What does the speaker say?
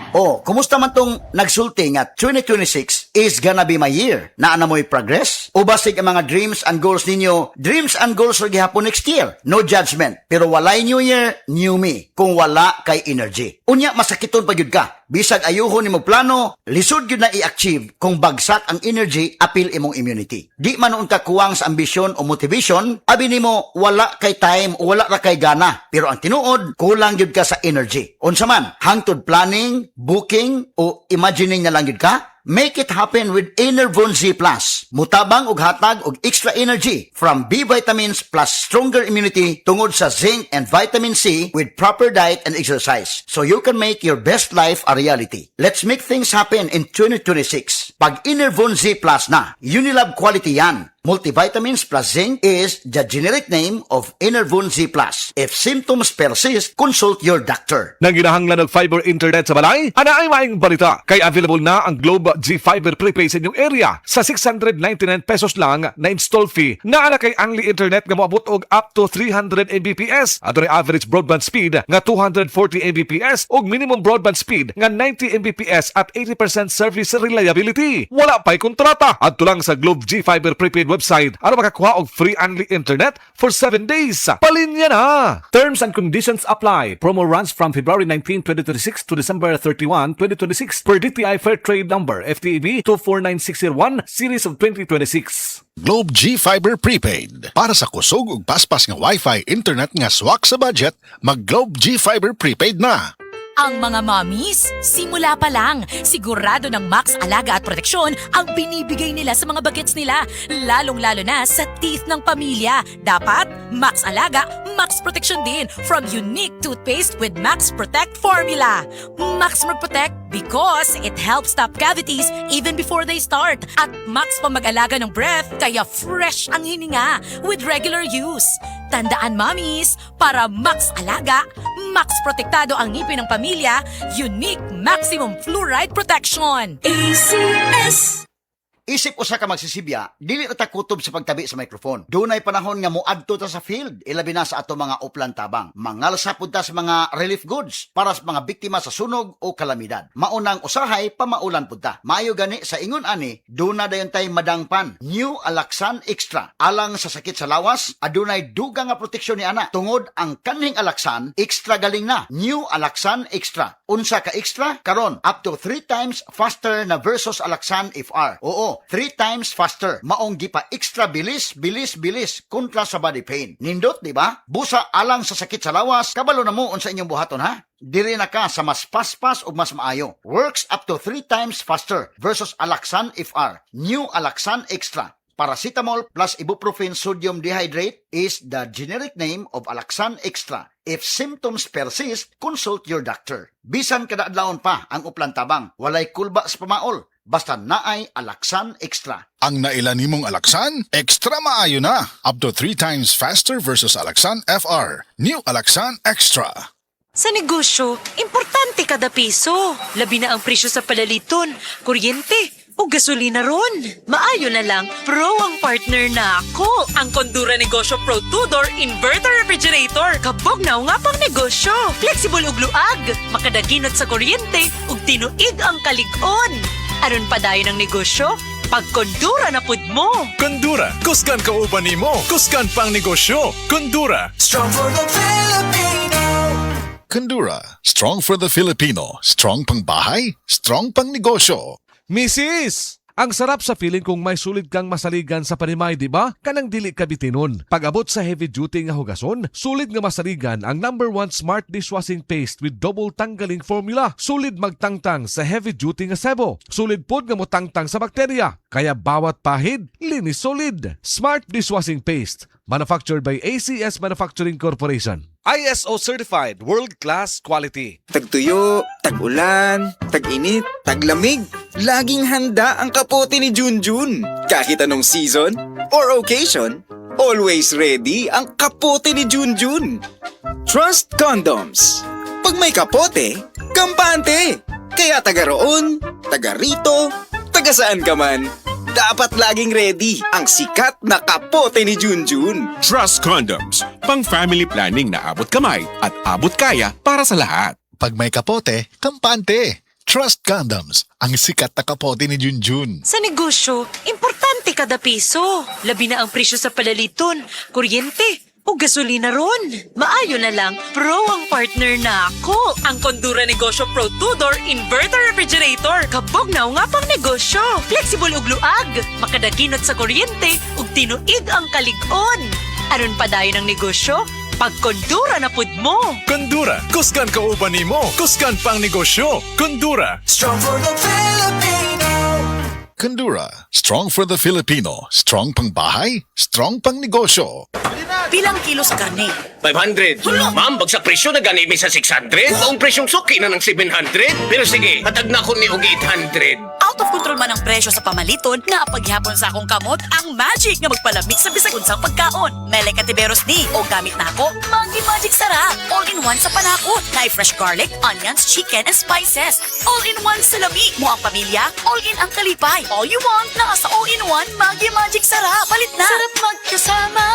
Oh, kumusta man tong nagsulti nga 2026 is gonna be my year? Naana mo'y progress? O basig ang mga dreams and goals ninyo, dreams and goals rin gihapon next year? No judgment. Pero walay new year, new me. Kung wala kay energy. Unya, masakiton pa yun ka. Bisag ayuhon ni mo plano, lisod yun na i-achieve kung bagsak ang energy, apil imong immunity. Di man noon ka kuwang sa ambisyon o motivation, abi nimo wala kay time o wala ra kay gana. Pero ang tinuod, kulang yun ka sa energy. Unsa man, hangtod planning, booking, o imagining na lang yun ka? Make it happen with Enervon Z+. Mutabang og hatag og extra energy from B vitamins plus stronger immunity tungod sa zinc and vitamin C with proper diet and exercise. So you can make your best life a reality. Let's make things happen in 2026. Pag Enervon Z+ na, Unilab quality yan. Multivitamins plus zinc is the generic name of Enervon Z+. If symptoms persist, consult your doctor. Nang ginahanglan ng fiber internet sa balay, ana ay maing balita. Kay available na ang Globe G Fiber Prepaid sa inyong area. Sa 699 pesos lang na install fee. Naana kay only internet nga moabot og up to 300 Mbps. At average broadband speed nga 240 Mbps ug minimum broadband speed nga 90 Mbps at 80% service reliability. Wala pa'y kontrata. Adto lang sa Globe G Fiber Prepaid website aron makakuha og free only internet for 7 days. Palinya na! Terms and conditions apply. Promo runs from February 19, 2026 to December 31, 2026 per DTI Fair Trade Number FTEB 249601 Series of 2026. Globe G Fiber Prepaid. Para sa kusog ug paspas nga Wi-Fi internet nga swak sa budget, mag Globe G Fiber Prepaid na. Ang mga mommies, simula pa lang, sigurado ng Max Alaga at Proteksyon ang binibigay nila sa mga bagets nila, lalong-lalo na sa teeth ng pamilya. Dapat, Max Alaga, Max Proteksyon din from unique toothpaste with Max Protect formula. Max Protect because it helps stop cavities even before they start. At Max pa mag-alaga ng breath, kaya fresh ang hininga with regular use. Tandaan, mommies, para Max Alaga, Max Protektado ang ngipin ng pamilya, unique maximum fluoride protection. ACS! Isip usa ka magsisibya, dili na ta kutob sa pagtabi sa microphone. Dunay panahon nga moadto ta sa field, ilabi na sa ato mga uplan tabang. Mangalsa pud ta sa mga relief goods para sa mga biktima sa sunog o kalamidad. Maunang usahay pamaulan pud ta. Maayo gani sa ingon ani, duna dayon tay madangpan. New Alaxan Extra. Alang sa sakit sa lawas, adunay dugang nga proteksyon ni ana. Tungod ang kanhing Alaxan, extra galing na. New Alaxan Extra. Unsa ka extra? Karon, up to 3 times faster na versus Alaxan FR. Oo, 3 times faster. Maong gipa extra bilis kontra sa body pain. Nindot, di ba? Busa alang sa sakit sa lawas, kabalo na mo unsa inyong buhaton ha? Diri na ka sa mas paspas o mas maayo. Works up to 3 times faster versus Alaxan FR. New Alaxan Extra. Paracetamol plus ibuprofen sodium dehydrate is the generic name of Alaxan Extra. If symptoms persist, consult your doctor. Bisan kada adlawon pa ang uplan tabang, walay kulba sa pamaol. Basta naay Alaxan Extra. Ang naila nimong Alaxan, extra maayo na. Up to 3 times faster versus Alaxan FR. New Alaxan Extra. Sa negosyo, importante kada piso. Labi na ang presyo sa palaliton, kuryente, o gasolina ron. Maayo na lang, Pro ang partner na ako. Ang Condura Negosyo Pro 2-door Inverter Refrigerator. Kabog na nga pang negosyo. Flexible ug luag. Makadaginot sa kuryente ug tinuig ang kalig-on. Aron pa dayon ang negosyo, pag Condura na pud mo. Condura, kusgan ka uban nimo, kusgan pang negosyo. Condura, strong for the Filipino. Condura, strong for the Filipino. Strong pang bahay, strong pang negosyo. Mrs. Ang sarap sa feeling kung may sulit kang masaligan sa panimay, di ba? Kanang dili ka bitinon. Pag-abot sa heavy duty nga hugason, sulit nga masaligan ang #1 smart dishwashing paste with double tanggaling formula. Sulit magtangtang sa heavy duty nga sebo. Sulit pod nga motangtang sa bakterya. Kaya bawat pahid, linis solid. Smart dishwashing paste. Manufactured by ACS Manufacturing Corporation. ISO certified, world-class quality. Tagtuyo, tag-ulan, tag-init, taglamig. Laging handa ang kapote ni Junjun. Kahit anong season or occasion, always ready ang kapote ni Junjun. Trust Condoms. Pag may kapote, kampante. Kaya taga roon, taga rito, taga saan ka man, dapat laging ready ang sikat na kapote ni Junjun. Trust Condoms, pang family planning na abot kamay at abot kaya para sa lahat. Pag may kapote, kampante. Trust Condoms, ang sikat na kapote ni Junjun. Sa negosyo, importante kada piso. Labi na ang presyo sa palaliton, kuryente, o gasolina ron. Maayo na lang, pro ang partner na ako. Ang Kondura Negosyo Pro 2-Door Inverter Refrigerator. Kabog na nga pang negosyo. Flexible ug luag. Makadaginot sa kuryente ug tinuig ang kalig-on. Aron pa dayon ang negosyo, pag Kondura na pud mo. Kondura, kusgan kauban nimo, kusgan pang negosyo. Kondura, strong for the Filipino. Kondura, strong for the Filipino. Strong pang bahay, strong pang negosyo. Bilang kilos karne. 500. Ma'am, bagsak presyo na ganimi sa 600. Ang presyong suki na ng 700. Pero sige, hatag na ko ni og 800. Out of control man ang presyo sa pamaliton, nga paghihapon sa akong kamot, ang magic nga magpalamig sa bisag unsang pagkaon. Mele katiberos ni, o gamit na ako, Maggi Magic Sarap. All-in-one sa panakot. Na fresh garlic, onions, chicken, and spices. All-in-one sa labi. Mo ang pamilya, all-in ang kalipay. All you want, nasa all-in-one, Maggi Magic Sarap. Palit na. Sarap magkasama.